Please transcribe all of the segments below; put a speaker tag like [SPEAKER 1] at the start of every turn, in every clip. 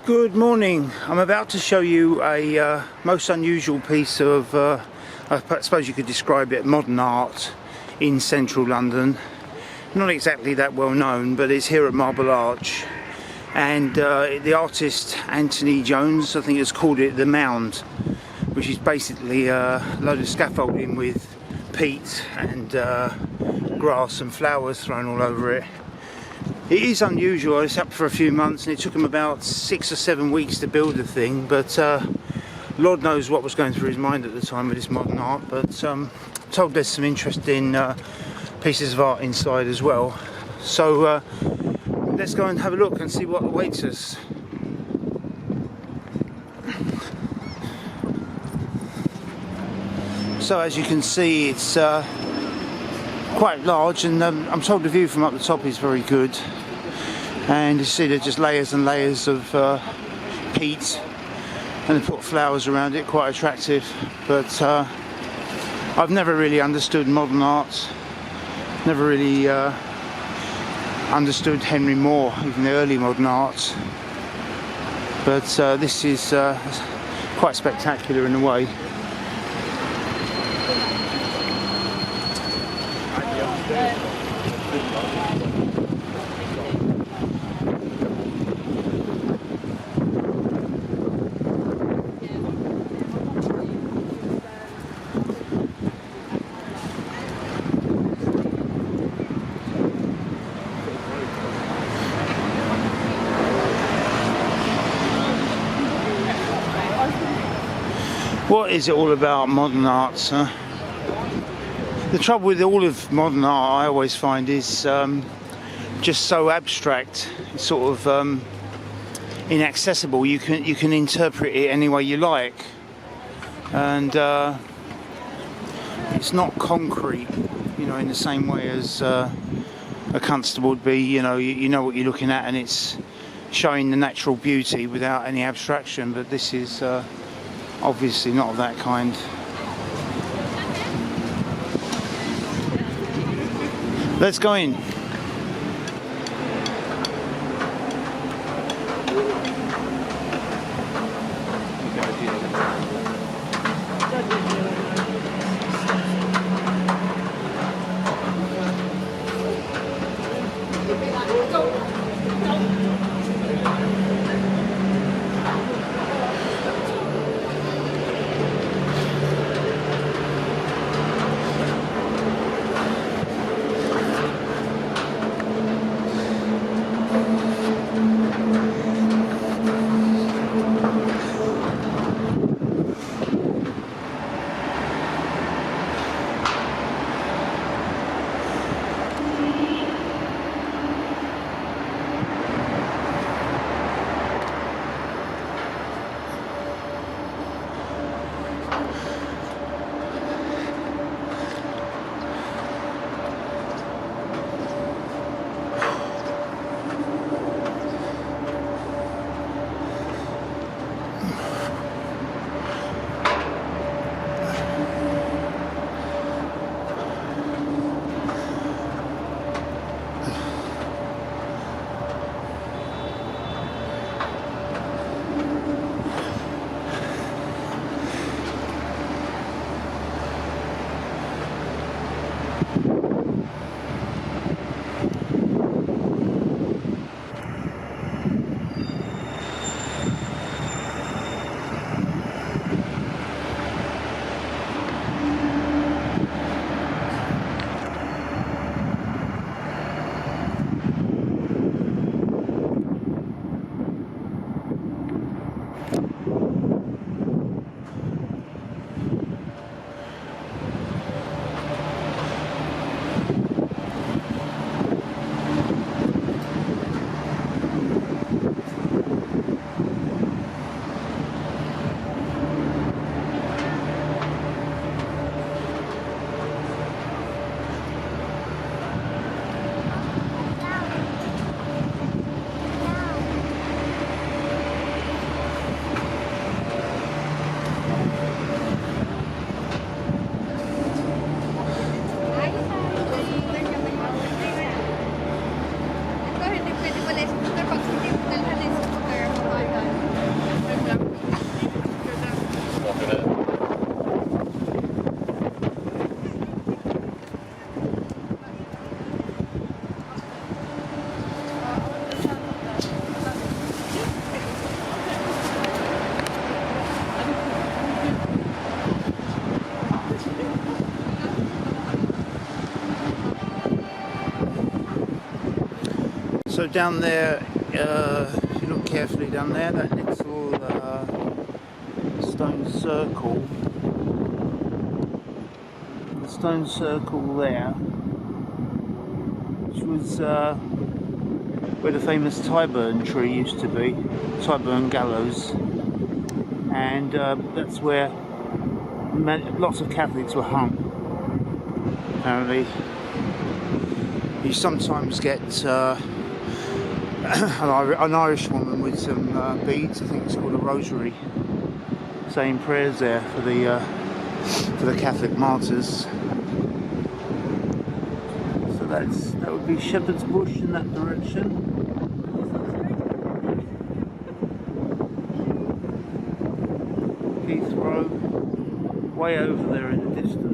[SPEAKER 1] Good morning. I'm about to show you a most unusual piece of, I suppose you could describe it, modern art in central London. Not exactly that well known, but it's here at Marble Arch. And the artist Anthony Jones, I think, has called it the Mound, which is basically a load of scaffolding with peat and grass and flowers thrown all over it. It is unusual. It's up for a few months and it took him about 6 or 7 weeks to build the thing, but Lord knows what was going through his mind at the time with this modern art. But I'm told there's some interesting pieces of art inside as well. So let's go and have a look and see what awaits us. So as you can see, it's quite large, and I'm told the view from up the top is very good. And you see there's just layers and layers of peat, and they put flowers around it, quite attractive. But I've never really understood modern art, never really understood Henry Moore, even the early modern art. But this is quite spectacular in a way. What is it all about, modern art, huh? The trouble with all of modern art, I always find, is just so abstract. It's sort of inaccessible. You can interpret it any way you like, and it's not concrete, you know, in the same way as a constable would be. You know what you're looking at, and it's showing the natural beauty without any abstraction. But this is obviously not of that kind. Let's go in. So down there, if you look carefully down there, that little stone circle, the stone circle there, which was where the famous Tyburn tree used to be, Tyburn gallows, and that's where lots of Catholics were hung. Apparently, you sometimes get an Irish woman with some beads, I think it's called a rosary, saying prayers there for the Catholic martyrs. So that would be Shepherd's Bush in that direction. Heathrow, way over there in the distance.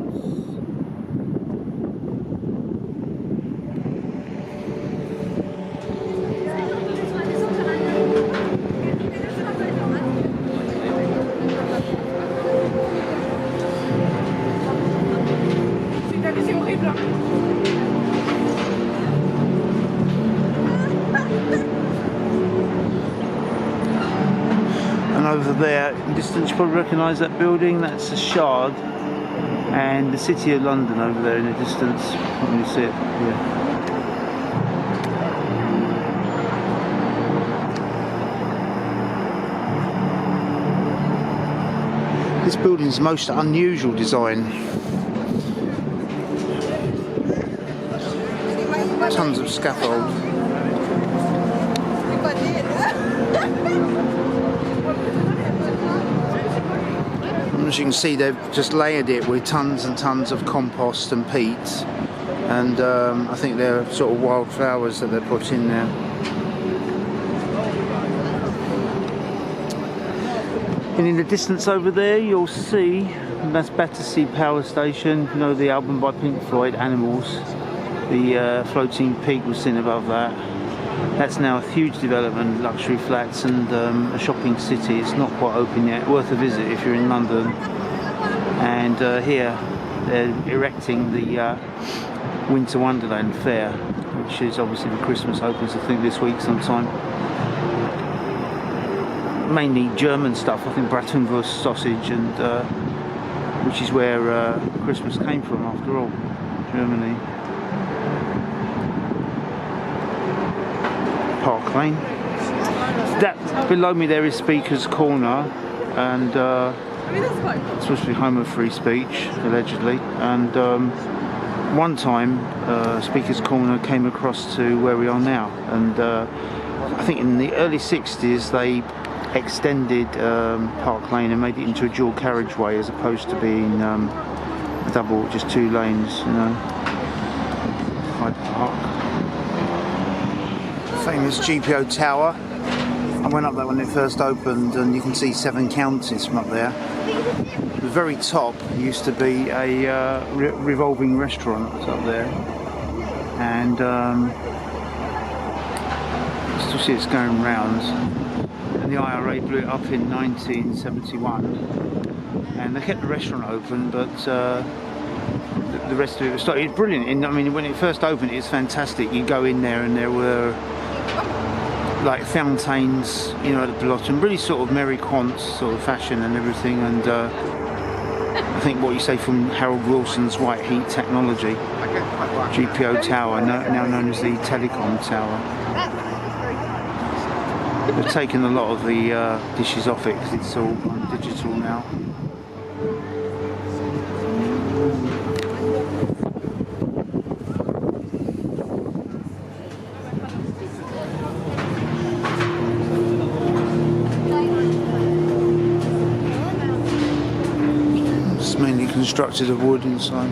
[SPEAKER 1] And over there in distance, you probably recognise that building, that's the Shard, and the City of London over there in the distance. Can you see it? Yeah. This building's most unusual design. Tons of scaffold. As you can see, they've just layered it with tons and tons of compost and peat, and I think they're sort of wildflowers that they're put in there. And in the distance over there, you'll see, and that's Battersea Power Station. You know, the album by Pink Floyd, Animals. The floating peak was seen above that. That's now a huge development, luxury flats and a shopping city. It's not quite open yet, worth a visit if you're in London. And here they're erecting the Winter Wonderland Fair, which is obviously the Christmas opens, I think, this week sometime. Mainly German stuff, I think Bratwurst sausage, and which is where Christmas came from after all, Germany. Park Lane. That below me there is Speaker's Corner, and it's supposed to be home of free speech, allegedly. And one time Speaker's Corner came across to where we are now, and I think in the early 60s they extended Park Lane and made it into a dual carriageway as opposed to being double, just two lanes, you know. Hyde Park. Famous GPO Tower. I went up there when it first opened, and you can see 7 counties from up there. The very top used to be a revolving restaurant up there, and still see it's going round. And the IRA blew it up in 1971, and they kept the restaurant open, but the rest of it was started. It's brilliant. I mean, when it first opened, it's fantastic. You go in there, and there were like fountains, you know, at the bottom, really sort of Mary Quant sort of fashion and everything. And I think what you say from Harold Wilson's White Heat Technology, GPO Tower, now known as the Telecom Tower. They've taken a lot of the dishes off it because it's all digital now. It's mainly constructed of wood inside.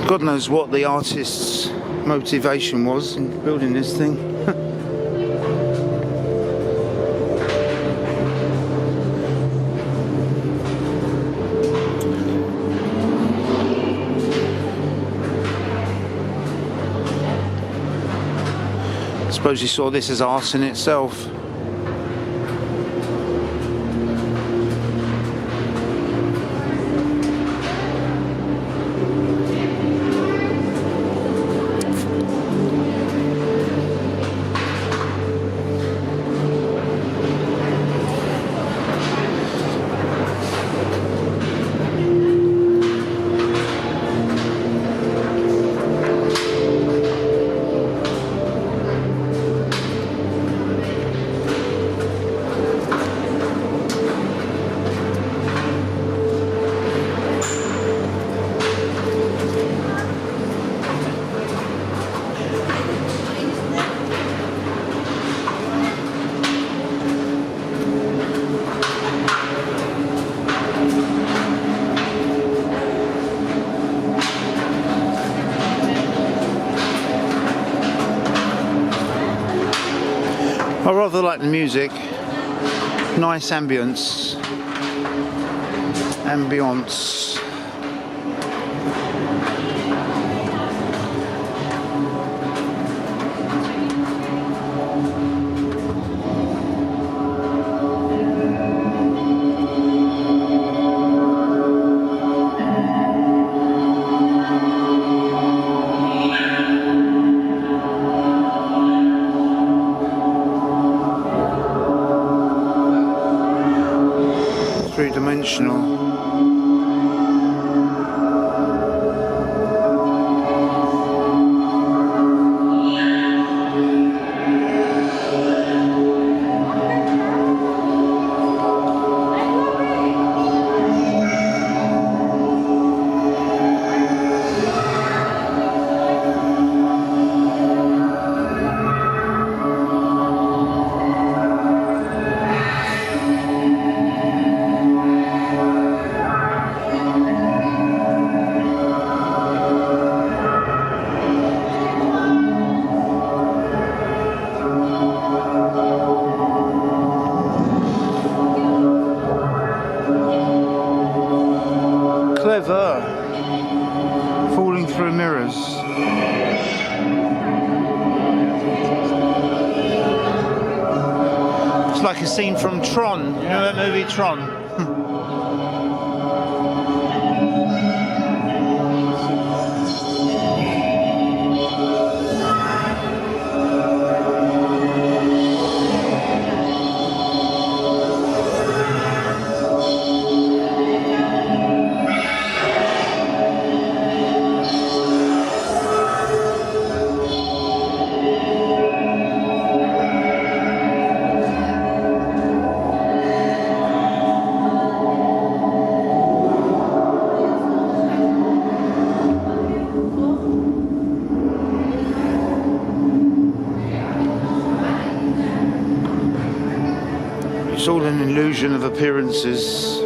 [SPEAKER 1] God knows what the artist's motivation was in building this thing. I suppose you saw this as art in itself. rather like the music. Nice ambience. Ambience. Three-dimensional. Clever. Falling through mirrors. It's like a scene from Tron. You know that movie Tron? It's all an illusion of appearances.